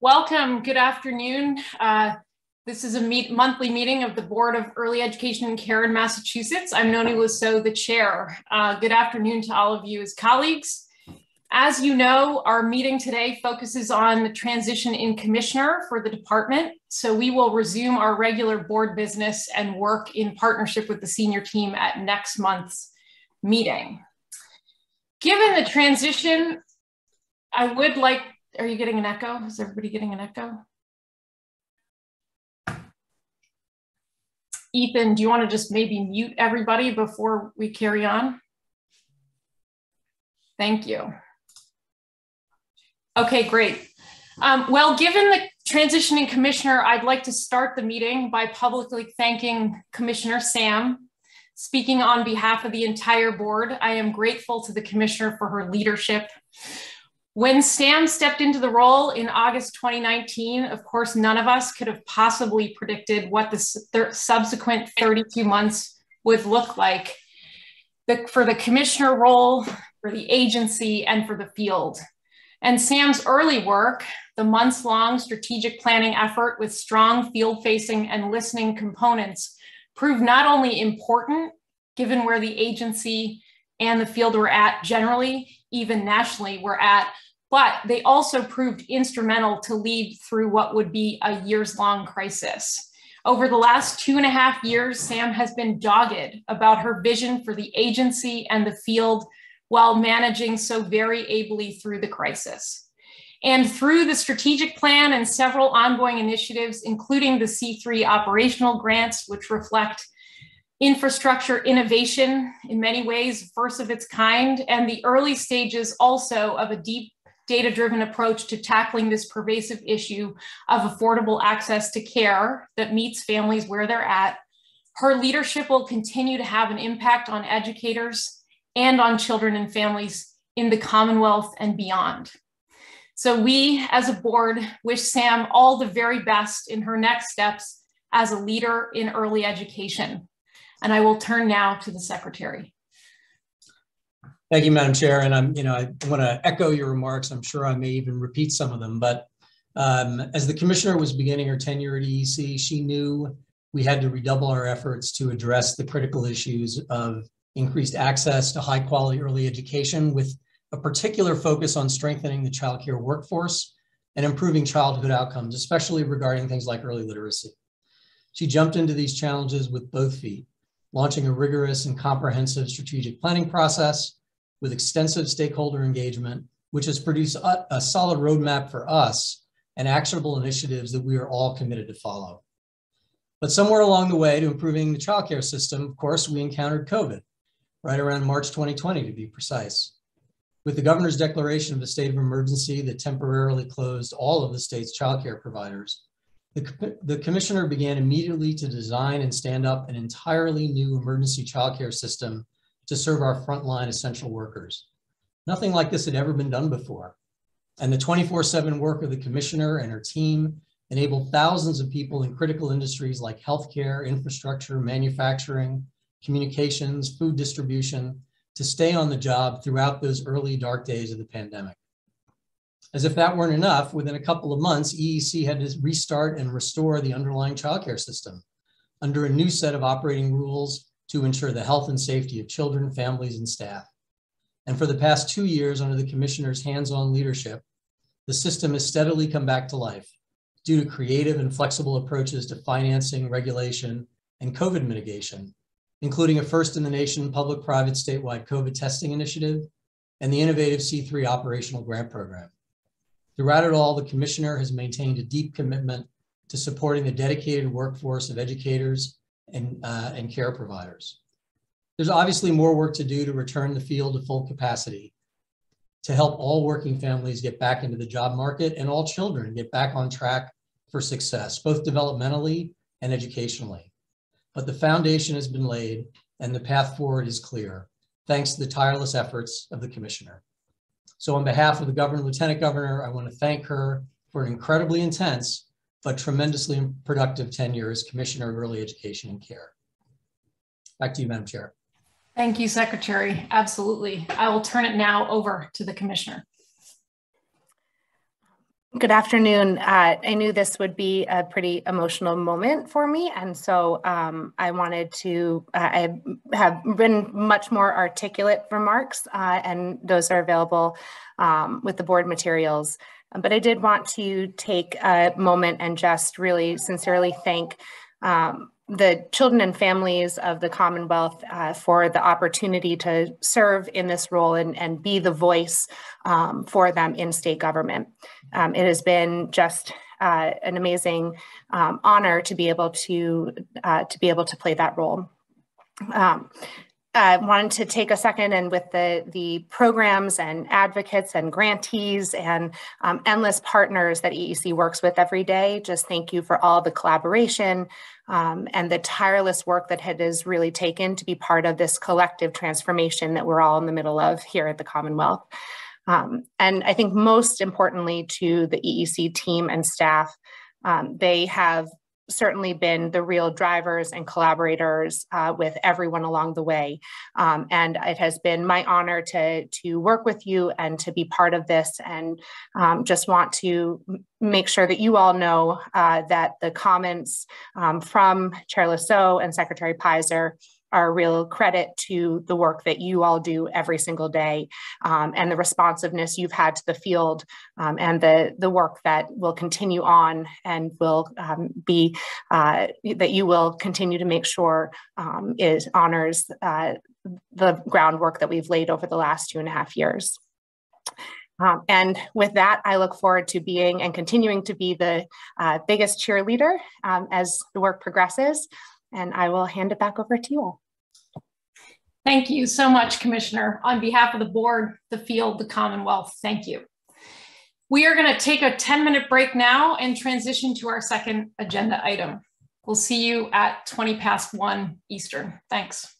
Welcome. Good afternoon. This is a monthly meeting of the Board of Early Education and Care in Massachusetts. I'm Noni Lasso, the chair. Good afternoon to all of you as colleagues. As you know, our meeting today focuses on the transition in commissioner for the department. So we will resume our regular board business and work in partnership with the senior team at next month's meeting. Given the transition, I would like, are you getting an echo? Is everybody getting an echo? Ethan, do you want to just maybe mute everybody before we carry on? Thank you. Okay, great. Well, given the transitioning commissioner, I'd like to start the meeting by publicly thanking Commissioner Sam. Speaking on behalf of the entire board, I am grateful to the commissioner for her leadership. When Sam stepped into the role in August 2019, of course, none of us could have possibly predicted what the subsequent 32 months would look like for the commissioner role, for the agency, and for the field. And Sam's early work, the months-long strategic planning effort with strong field-facing and listening components, proved not only important, given where the agency and the field were at generally, even nationally we're at, but they also proved instrumental to lead through what would be a years-long crisis. Over the last 2.5 years, Sam has been dogged about her vision for the agency and the field while managing so very ably through the crisis. And through the strategic plan and several ongoing initiatives, including the C3 operational grants, which reflect infrastructure innovation in many ways, first of its kind, and the early stages also of a deep data-driven approach to tackling this pervasive issue of affordable access to care that meets families where they're at, her leadership will continue to have an impact on educators and on children and families in the Commonwealth and beyond. So we, as a board, wish Sam all the very best in her next steps as a leader in early education. And I will turn now to the secretary. Thank you, Madam Chair. And I want to echo your remarks. I'm sure I may even repeat some of them, but as the commissioner was beginning her tenure at EEC, she knew we had to redouble our efforts to address the critical issues of increased access to high quality early education with a particular focus on strengthening the child care workforce and improving childhood outcomes, especially regarding things like early literacy. She jumped into these challenges with both feet, launching a rigorous and comprehensive strategic planning process with extensive stakeholder engagement, which has produced a solid roadmap for us and actionable initiatives that we are all committed to follow. But somewhere along the way to improving the childcare system, of course, we encountered COVID, right around March 2020 to be precise. With the governor's declaration of a state of emergency that temporarily closed all of the state's childcare providers, the commissioner began immediately to design and stand up an entirely new emergency childcare system to serve our frontline essential workers. Nothing like this had ever been done before. And the 24/7 work of the commissioner and her team enabled thousands of people in critical industries like healthcare, infrastructure, manufacturing, communications, food distribution to stay on the job throughout those early dark days of the pandemic. As if that weren't enough, within a couple of months, EEC had to restart and restore the underlying childcare system under a new set of operating rules to ensure the health and safety of children, families, and staff. And for the past 2 years, under the commissioner's hands-on leadership, the system has steadily come back to life due to creative and flexible approaches to financing, regulation, and COVID mitigation, including a first-in-the-nation public-private statewide COVID testing initiative and the innovative C3 operational grant program. Throughout it all, the commissioner has maintained a deep commitment to supporting the dedicated workforce of educators and care providers. There's obviously more work to do to return the field to full capacity, to help all working families get back into the job market and all children get back on track for success, both developmentally and educationally. But the foundation has been laid and the path forward is clear, thanks to the tireless efforts of the commissioner. So on behalf of the governor, lieutenant governor, I want to thank her for an incredibly intense but tremendously productive tenure as Commissioner of Early Education and Care. Back to you, Madam Chair. Thank you, Secretary. Absolutely. I will turn it now over to the Commissioner. Good afternoon. I knew this would be a pretty emotional moment for me, and so I wanted to, I have written much more articulate remarks, and those are available with the board materials. But I did want to take a moment and just really sincerely thank the children and families of the Commonwealth for the opportunity to serve in this role and be the voice for them in state government. It has been just an amazing honor to be able to play that role. I wanted to take a second, and with the programs and advocates and grantees and endless partners that EEC works with every day, just thank you for all the collaboration and the tireless work that it has really taken to be part of this collective transformation that we're all in the middle of here at the Commonwealth. And I think most importantly to the EEC team and staff, they have certainly been the real drivers and collaborators with everyone along the way. And it has been my honor to work with you and to be part of this, and just want to make sure that you all know that the comments from Chair Lasso and Secretary Pizer are a real credit to the work that you all do every single day, and the responsiveness you've had to the field, and the work that will continue on and will be, that you will continue to make sure is honors the groundwork that we've laid over the last 2.5 years. And with that, I look forward to being and continuing to be the biggest cheerleader as the work progresses. And I will hand it back over to you all. Thank you so much, Commissioner. On behalf of the board, the field, the Commonwealth, thank you. We are going to take a 10-minute break now and transition to our second agenda item. We'll see you at 1:20 Eastern. Thanks.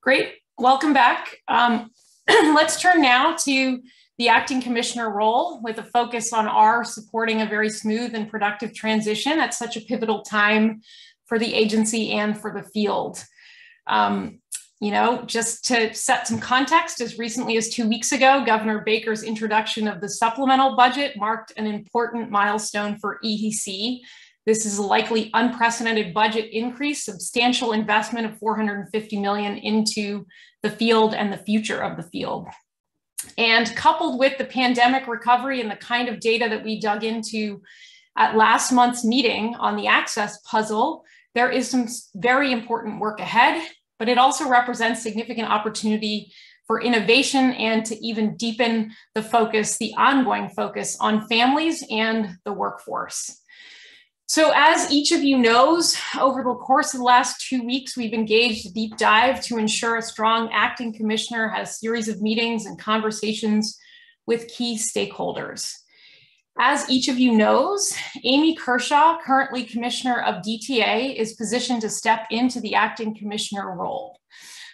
Great, welcome back. Let's turn now to the acting commissioner role with a focus on our supporting a very smooth and productive transition at such a pivotal time for the agency and for the field. You know, just to set some context, as recently as 2 weeks ago, Governor Baker's introduction of the supplemental budget marked an important milestone for EEC. This is a likely unprecedented budget increase, substantial investment of $450 million into the field and the future of the field. And coupled with the pandemic recovery and the kind of data that we dug into at last month's meeting on the access puzzle, there is some very important work ahead, but it also represents significant opportunity for innovation and to even deepen the focus, the ongoing focus on families and the workforce. So as each of you knows, over the course of the last 2 weeks, we've engaged a deep dive to ensure a strong acting commissioner had a series of meetings and conversations with key stakeholders. As each of you knows, Amy Kershaw, currently commissioner of DTA, is positioned to step into the acting commissioner role.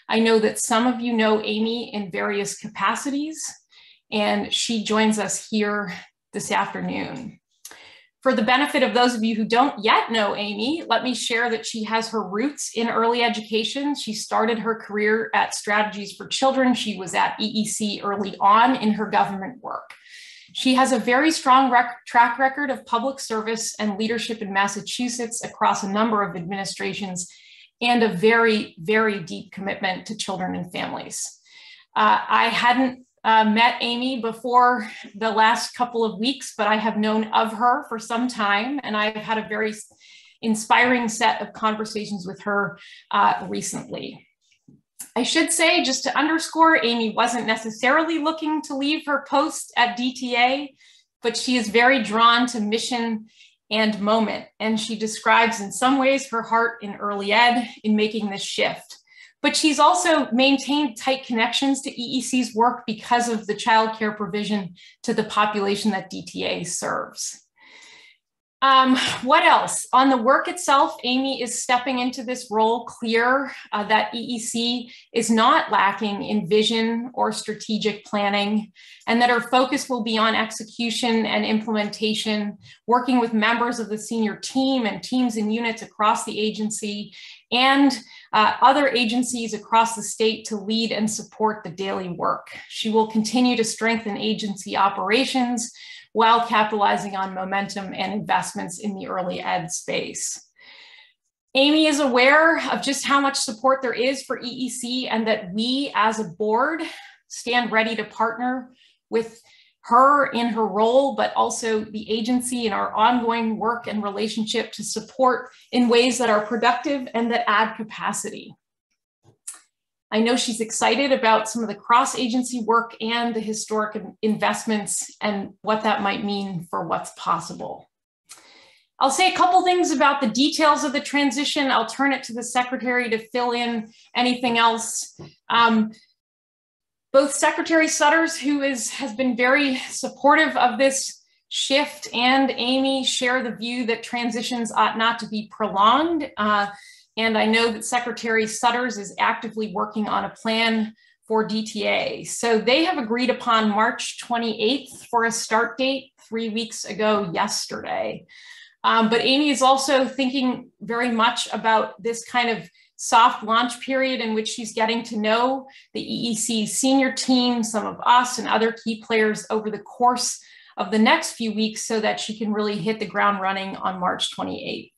I know that some of you know Amy in various capacities, and she joins us here this afternoon. For the benefit of those of you who don't yet know Amy, let me share that she has her roots in early education. She started her career at Strategies for Children. She was at EEC early on in her government work. She has a very strong track record of public service and leadership in Massachusetts across a number of administrations and a very, very deep commitment to children and families. I hadn't met Amy before the last couple of weeks, but I have known of her for some time, and I've had a very inspiring set of conversations with her recently. I should say, just to underscore, Amy wasn't necessarily looking to leave her post at DTA, but she is very drawn to mission and moment, and she describes in some ways her heart in early ed in making this shift. But she's also maintained tight connections to EEC's work because of the childcare provision to the population that DTA serves. What else? On the work itself, Amy is stepping into this role clear that EEC is not lacking in vision or strategic planning, and that her focus will be on execution and implementation, working with members of the senior team and teams and units across the agency and other agencies across the state to lead and support the daily work. She will continue to strengthen agency operations while capitalizing on momentum and investments in the early ed space. Amy is aware of just how much support there is for EEC and that we as a board stand ready to partner with her in her role, but also the agency in our ongoing work and relationship to support in ways that are productive and that add capacity. I know she's excited about some of the cross-agency work and the historic investments and what that might mean for what's possible. I'll say a couple things about the details of the transition. I'll turn it to the secretary to fill in anything else. Both Secretary Sutters, who has been very supportive of this shift, and Amy share the view that transitions ought not to be prolonged. And I know that Secretary Sutters is actively working on a plan for DTA. So they have agreed upon March 28th for a start date 3 weeks ago yesterday. But Amy is also thinking very much about this kind of soft launch period in which she's getting to know the EEC senior team, some of us and other key players over the course of the next few weeks so that she can really hit the ground running on March 28th.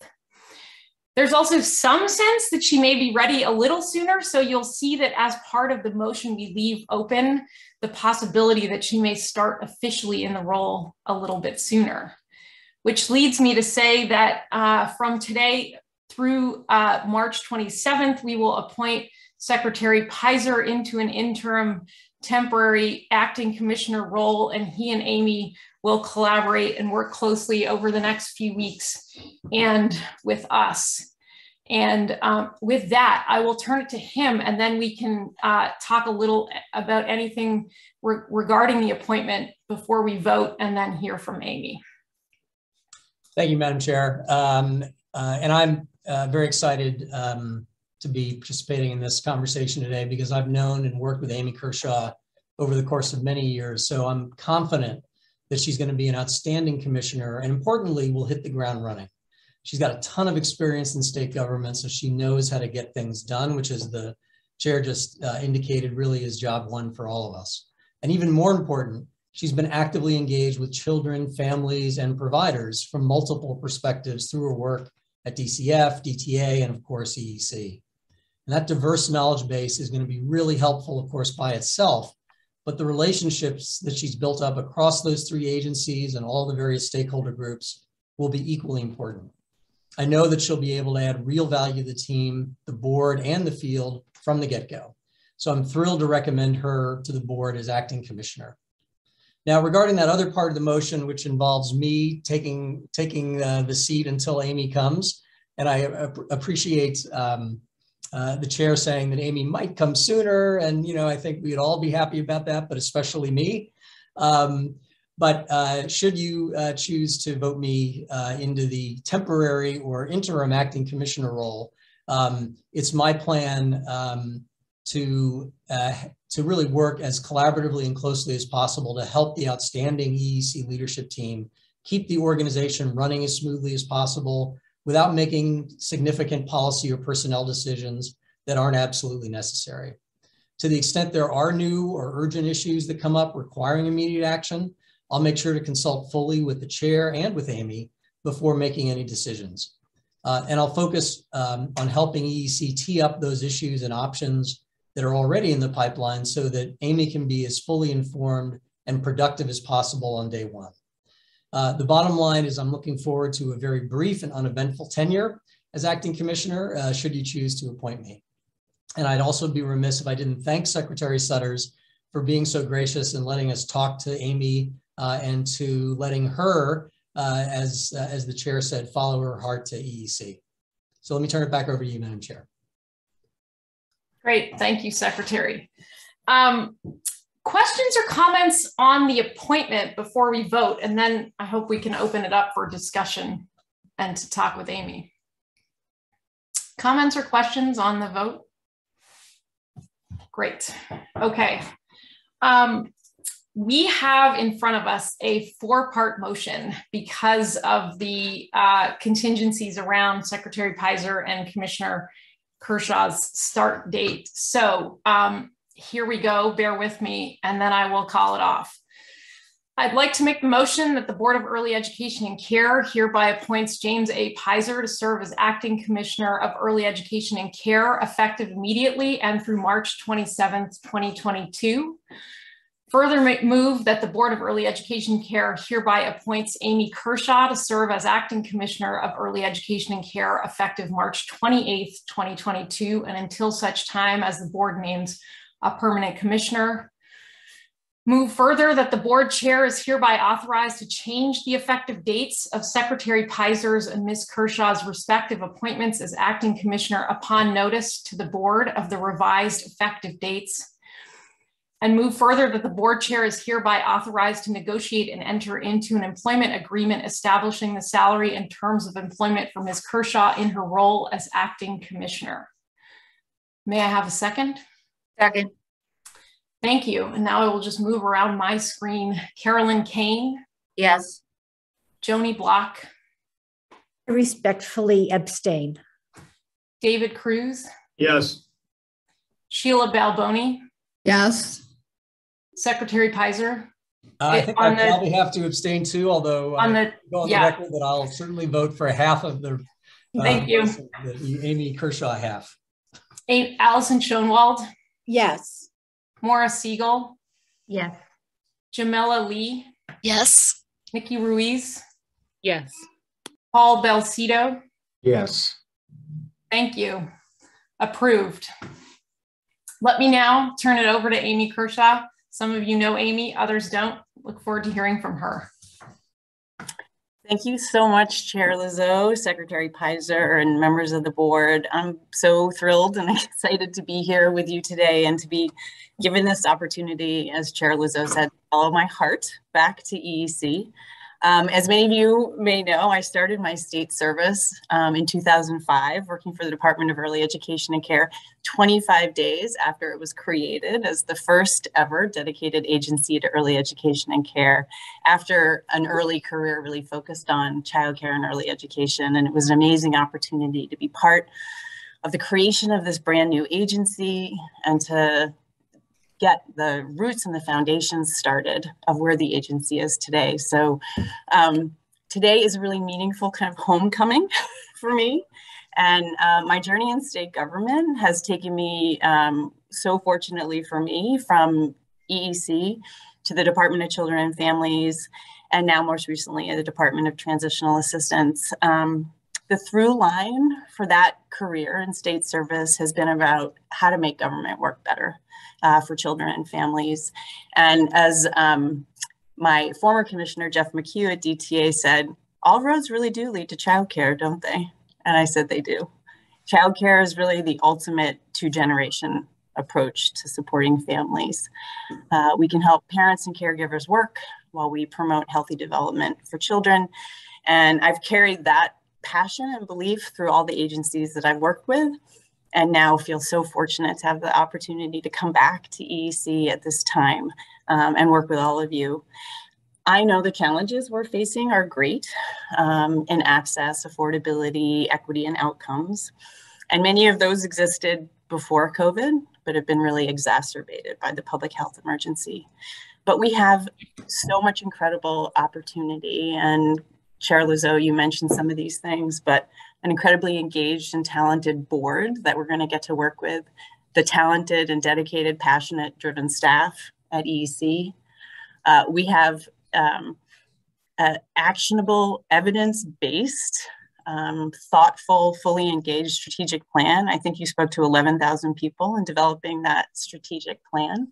There's also some sense that she may be ready a little sooner, so you'll see that as part of the motion, we leave open the possibility that she may start officially in the role a little bit sooner, which leads me to say that from today through March 27th, we will appoint Secretary Pizer into an interim temporary acting commissioner role, and he and Amy will collaborate and work closely over the next few weeks and with us. And with that, I will turn it to him, and then we can talk a little about anything regarding the appointment before we vote, and then hear from Amy. Thank you, Madam Chair. And I'm very excited to be participating in this conversation today because I've known and worked with Amy Kershaw over the course of many years. So I'm confident that she's going to be an outstanding commissioner and importantly, will hit the ground running. She's got a ton of experience in state government, so she knows how to get things done, which is the chair just indicated really is job one for all of us. And even more important, she's been actively engaged with children, families, and providers from multiple perspectives through her work at DCF, DTA, and of course, EEC. And that diverse knowledge base is going to be really helpful, of course, by itself, but the relationships that she's built up across those three agencies and all the various stakeholder groups will be equally important. I know that she'll be able to add real value to the team, the board, and the field from the get-go. So I'm thrilled to recommend her to the board as acting commissioner. Now, regarding that other part of the motion, which involves me taking the seat until Amy comes, and I appreciate the chair saying that Amy might come sooner, and I think we'd all be happy about that, but especially me. But should you choose to vote me into the temporary or interim acting commissioner role, it's my plan to really work as collaboratively and closely as possible to help the outstanding EEC leadership team keep the organization running as smoothly as possible without making significant policy or personnel decisions that aren't absolutely necessary. To the extent there are new or urgent issues that come up requiring immediate action, I'll make sure to consult fully with the chair and with Amy before making any decisions. And I'll focus on helping EEC tee up those issues and options that are already in the pipeline so that Amy can be as fully informed and productive as possible on day one. The bottom line is I'm looking forward to a very brief and uneventful tenure as acting commissioner, should you choose to appoint me. And I'd also be remiss if I didn't thank Secretary Sutters for being so gracious and letting us talk to Amy and to letting her, as the chair said, follow her heart to EEC. So let me turn it back over to you, Madam Chair. Great, thank you, Secretary. Questions or comments on the appointment before we vote, and then I hope we can open it up for discussion and to talk with Amy. Comments or questions on the vote? Great, okay. We have in front of us a four-part motion because of the contingencies around Secretary Pizer and Commissioner Kershaw's start date. So here we go, bear with me, and then I will call it off. I'd like to make the motion that the Board of Early Education and Care hereby appoints James A. Pizer to serve as Acting Commissioner of Early Education and Care effective immediately and through March 27th, 2022. Further move that the Board of Early Education and Care hereby appoints Amy Kershaw to serve as Acting Commissioner of Early Education and Care effective March 28th, 2022, and until such time as the board names a permanent commissioner. Move further that the board chair is hereby authorized to change the effective dates of Secretary Pizer's and Ms. Kershaw's respective appointments as acting commissioner upon notice to the board of the revised effective dates. And move further that the board chair is hereby authorized to negotiate and enter into an employment agreement establishing the salary and terms of employment for Ms. Kershaw in her role as acting commissioner. May I have a second? Second. Thank you. And now I will just move around my screen. Carolyn Kane. Yes. Joni Block. I respectfully abstain. David Cruz. Yes. Sheila Balboni. Yes. Secretary Pizer. I think I probably have to abstain too, although on the record that I'll certainly vote for half of the thank you. The Amy Kershaw half. Allison Schoenwald. Yes. Maura Siegel. Yes. Jamela Lee. Yes. Nikki Ruiz. Yes. Paul Belcito. Yes. Thank you. Approved. Let me now turn it over to Amy Kershaw. Some of you know Amy, others don't. Look forward to hearing from her. Thank you so much, Chair Lizzo, Secretary Pizer, and members of the board. I'm so thrilled and excited to be here with you today and to be given this opportunity, as Chair Lizzo said, to follow my heart back to EEC. As many of you may know, I started my state service in 2005, working for the Department of Early Education and Care 25 days after it was created as the first ever dedicated agency to early education and care, after an early career really focused on childcare and early education. And it was an amazing opportunity to be part of the creation of this brand new agency and to get the roots and the foundations started of where the agency is today. So today is a really meaningful kind of homecoming for me. And my journey in state government has taken me, so fortunately for me, from EEC to the Department of Children and Families, and now most recently at the Department of Transitional Assistance. The through line for that career in state service has been about how to make government work better for children and families. And as my former commissioner, Jeff McHugh at DTA said, all roads really do lead to childcare, don't they? And I said they do. Childcare is really the ultimate two-generation approach to supporting families. We can help parents and caregivers work while we promote healthy development for children. And I've carried that passion and belief through all the agencies that I've worked with, and now feel so fortunate to have the opportunity to come back to EEC at this time and work with all of you. I know the challenges we're facing are great in access, affordability, equity, and outcomes. And many of those existed before COVID, but have been really exacerbated by the public health emergency. But we have so much incredible opportunity, and Chair Lizzo, you mentioned some of these things, but an incredibly engaged and talented board that we're going to get to work with, the talented and dedicated, passionate, driven staff at EEC. We have actionable, evidence-based, thoughtful, fully engaged strategic plan. I think you spoke to 11,000 people in developing that strategic plan.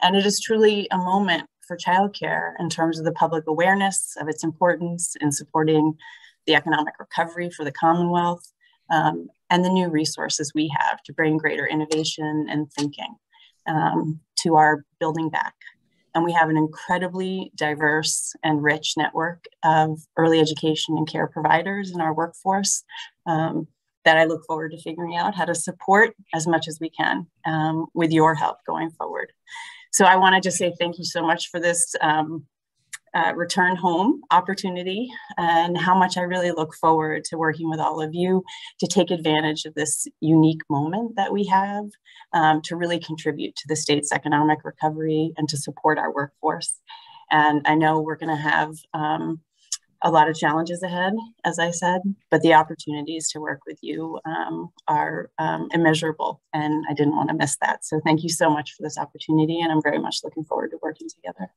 And it is truly a moment for childcare in terms of the public awareness of its importance in supporting the economic recovery for the Commonwealth, and the new resources we have to bring greater innovation and thinking to our building back. And we have an incredibly diverse and rich network of early education and care providers in our workforce that I look forward to figuring out how to support as much as we can with your help going forward. So I want to just say thank you so much for this return home opportunity, and how much I really look forward to working with all of you to take advantage of this unique moment that we have to really contribute to the state's economic recovery and to support our workforce. And I know we're going to have a lot of challenges ahead, as I said, but the opportunities to work with you are immeasurable, and I didn't want to miss that. So thank you so much for this opportunity, and I'm very much looking forward to working together.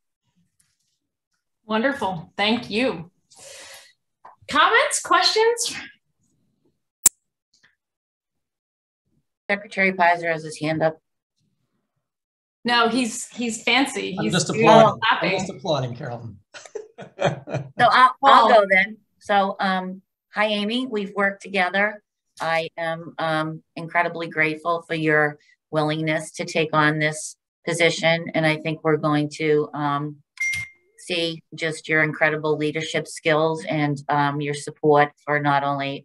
Wonderful, thank you. Comments, questions? Secretary Pizer has his hand up. No, he's fancy. I'm He's just applauding. clapping. I'm just applauding, Carolyn. So I'll go then. So hi, Amy. We've worked together. I am incredibly grateful for your willingness to take on this position. And I think we're going to see just your incredible leadership skills and your support for not only,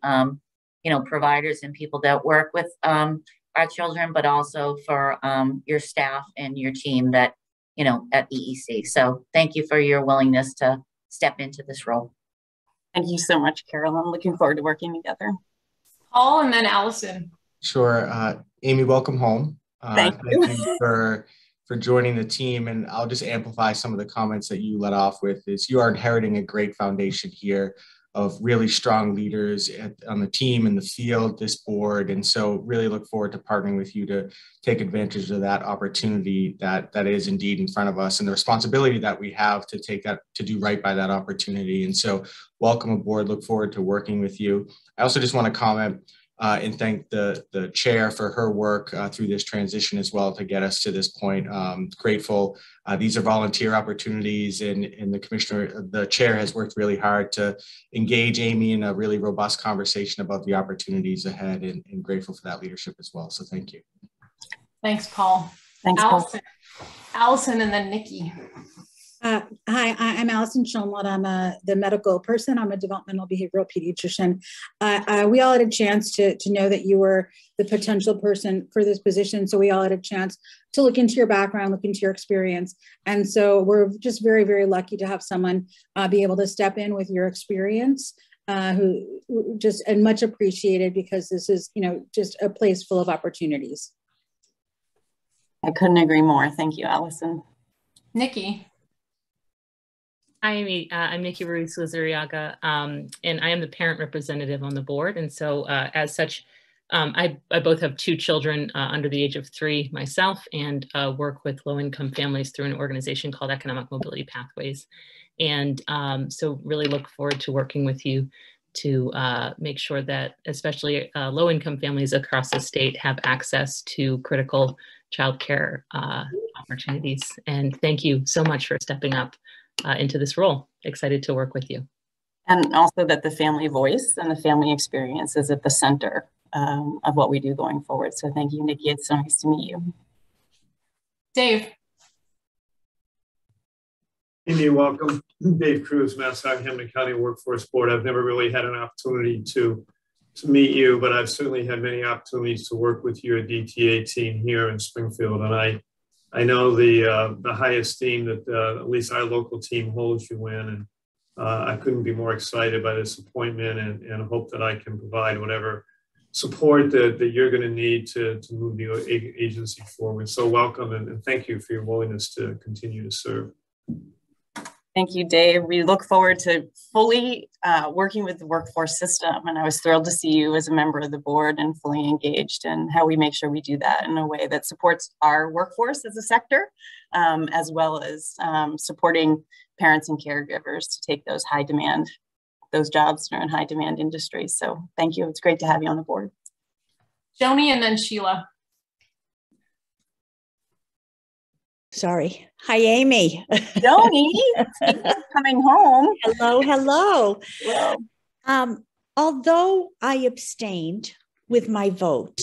providers and people that work with our children, but also for your staff and your team that, at EEC. So thank you for your willingness to step into this role. Thank you so much, Carol. I'm looking forward to working together. Paul and then Allison. Sure. Amy, welcome home. Thank you for joining the team. And I'll just amplify some of the comments that you led off with. Is you are inheriting a great foundation here of really strong leaders on the team, in the field, this board. And so really look forward to partnering with you to take advantage of that opportunity that is indeed in front of us, and the responsibility that we have to do right by that opportunity. And so welcome aboard, look forward to working with you. I also just want to comment and thank the chair for her work through this transition as well to get us to this point. Grateful. These are volunteer opportunities, and the chair has worked really hard to engage Amy in a really robust conversation about the opportunities ahead, and grateful for that leadership as well. So thank you. Thanks, Paul. Thanks, Allison. Paul. Allison and then Nikki. Hi, I'm Allison Schoenwald. I'm the medical person. I'm a developmental behavioral pediatrician. We all had a chance to know that you were the potential person for this position. So we all had a chance to look into your background, look into your experience. And so we're just very, very lucky to have someone be able to step in with your experience, who just, and much appreciated, because this is, just a place full of opportunities. I couldn't agree more. Thank you, Allison. Nikki. Hi, Amy. I'm Nikki Ruiz-Lizarriaga, and I am the parent representative on the board. And so as such, I both have two children under the age of 3 myself, and work with low-income families through an organization called Economic Mobility Pathways. And so really look forward to working with you to make sure that especially low-income families across the state have access to critical childcare opportunities. And thank you so much for stepping up into this role. Excited to work with you. And also that the family voice and the family experience is at the center of what we do going forward. So thank you, Nikki. It's so nice to meet you. Dave. Amy, welcome. Dave Cruz, Massachusetts County Workforce Board. I've never really had an opportunity to meet you, but I've certainly had many opportunities to work with your DTA team here in Springfield. And I know the high esteem that at least our local team holds you in. And I couldn't be more excited by this appointment, and hope that I can provide whatever support that you're going to need to move the agency forward. So welcome, and thank you for your willingness to continue to serve. Thank you, Dave. We look forward to fully working with the workforce system. And I was thrilled to see you as a member of the board and fully engaged in how we make sure we do that in a way that supports our workforce as a sector, as well as supporting parents and caregivers to take those those jobs that are in high demand industries. So thank you. It's great to have you on the board. Joni and then Sheila. Sorry. Hi, Amy. Joni, coming home. Hello, hello. Hello. Although I abstained with my vote,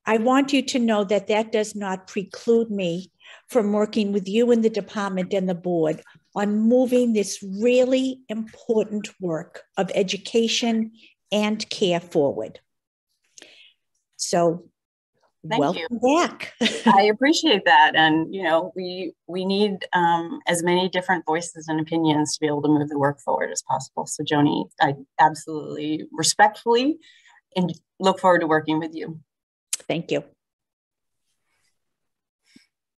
I want you to know that that does not preclude me from working with you and the department and the board on moving this really important work of education and care forward. So Thank you. Welcome back. I appreciate that. And, we need as many different voices and opinions to be able to move the work forward as possible. So Joni, I absolutely respectfully and look forward to working with you. Thank you.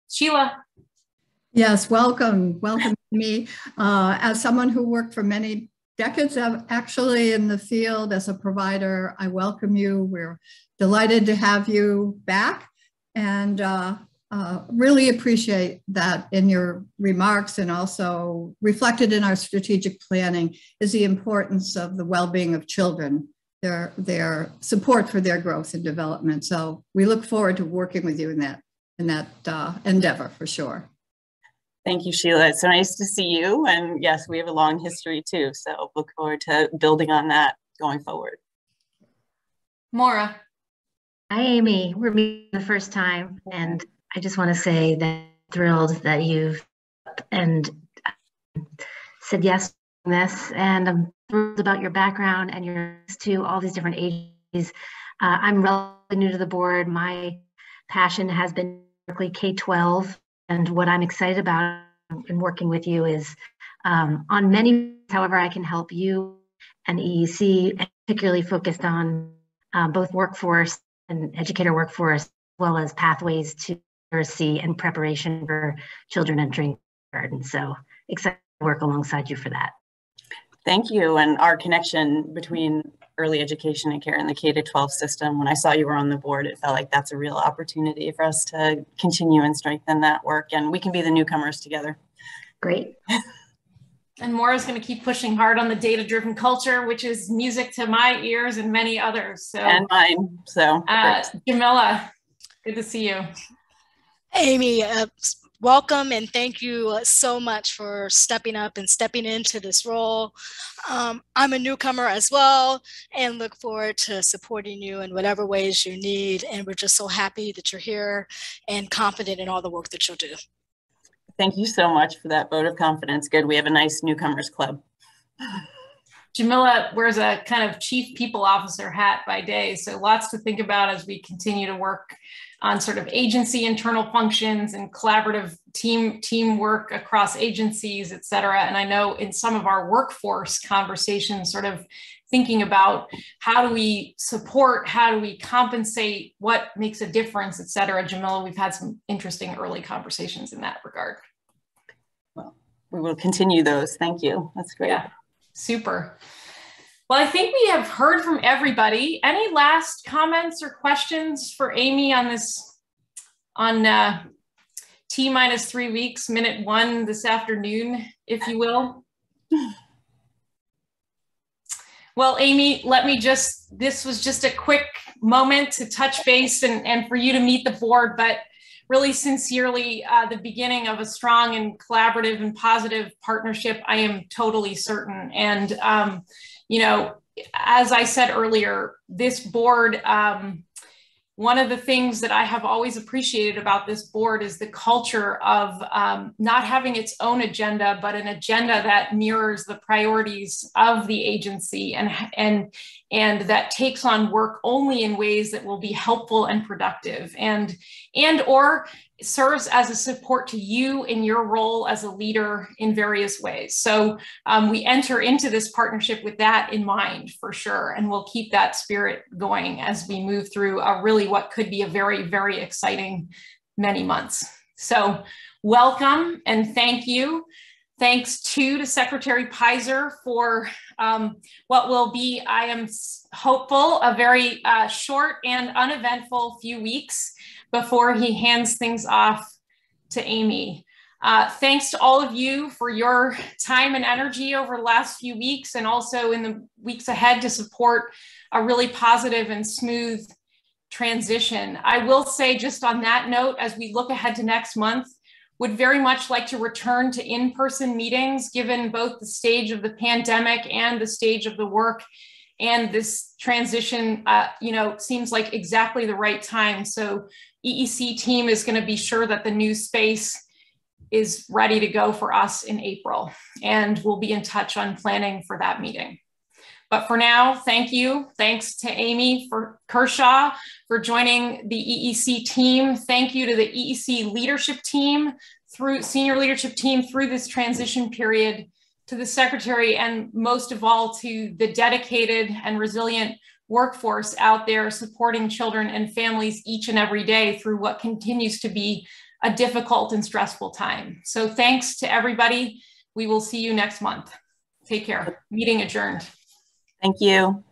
Sheila. Yes, welcome. Welcome to me. As someone who worked for many decades actually in the field as a provider, I welcome you. We're delighted to have you back, and really appreciate that in your remarks, and also reflected in our strategic planning is the importance of the well-being of children, their support for their growth and development. So we look forward to working with you in that endeavor for sure. Thank you, Sheila. It's so nice to see you. And yes, we have a long history too. So look forward to building on that going forward. Maura. Hi, Amy. We're meeting the first time, and I just want to say that I'm thrilled that you've said yes to this, and I'm thrilled about your background and your to all these different agencies. I'm relatively new to the board. My passion has been K-12, and what I'm excited about in working with you is on many, however I can help you and EEC, and particularly focused on both workforce and educator workforce, as well as pathways to literacy and preparation for children entering kindergarten. So excited to work alongside you for that. Thank you. And our connection between early education and care in the K-12 system, when I saw you were on the board, it felt like that's a real opportunity for us to continue and strengthen that work. And we can be the newcomers together. Great. And Maura's going to keep pushing hard on the data-driven culture, which is music to my ears and many others. So, and mine. So, Jamila, good to see you. Amy, welcome, and thank you so much for stepping up and stepping into this role. I'm a newcomer as well, and look forward to supporting you in whatever ways you need. And we're just so happy that you're here and confident in all the work that you'll do. Thank you so much for that vote of confidence. Good. We have a nice newcomers club. Jamila wears a kind of chief people officer hat by day, so lots to think about as we continue to work on sort of agency internal functions and collaborative teamwork across agencies, et cetera. And I know in some of our workforce conversations, sort of thinking about how do we support, how do we compensate, what makes a difference, et cetera. Jamila, we've had some interesting early conversations in that regard. Well, we will continue those. Thank you. That's great. Yeah, super. Well, I think we have heard from everybody. Any last comments or questions for Amy on this, on T-3 weeks, minute 1 this afternoon, if you will? Well, Amy, this was just a quick moment to touch base and for you to meet the board, but really sincerely the beginning of a strong and collaborative and positive partnership, I am totally certain. And, you know, as I said earlier, this board, one of the things that I have always appreciated about this board is the culture of not having its own agenda, but an agenda that mirrors the priorities of the agency and that takes on work only in ways that will be helpful and productive and or serves as a support to you in your role as a leader in various ways. So we enter into this partnership with that in mind for sure. And we'll keep that spirit going as we move through really what could be a very, very exciting many months. So welcome and thank you. Thanks to Secretary Pizer for what will be, I am hopeful, a very short and uneventful few weeks before he hands things off to Amy. Thanks to all of you for your time and energy over the last few weeks and also in the weeks ahead to support a really positive and smooth transition. I will say just on that note, as we look ahead to next month, would very much like to return to in-person meetings given both the stage of the pandemic and the stage of the work. And this transition, you know, seems like exactly the right time. So EEC team is going to be sure that the new space is ready to go for us in April. And we'll be in touch on planning for that meeting. But for now, thank you. Thanks to Amy Kershaw for joining the EEC team. Thank you to the EEC leadership team, senior leadership team through this transition period, to the secretary, and most of all to the dedicated and resilient workforce out there supporting children and families each and every day through what continues to be a difficult and stressful time. So thanks to everybody. We will see you next month. Take care. Meeting adjourned. Thank you.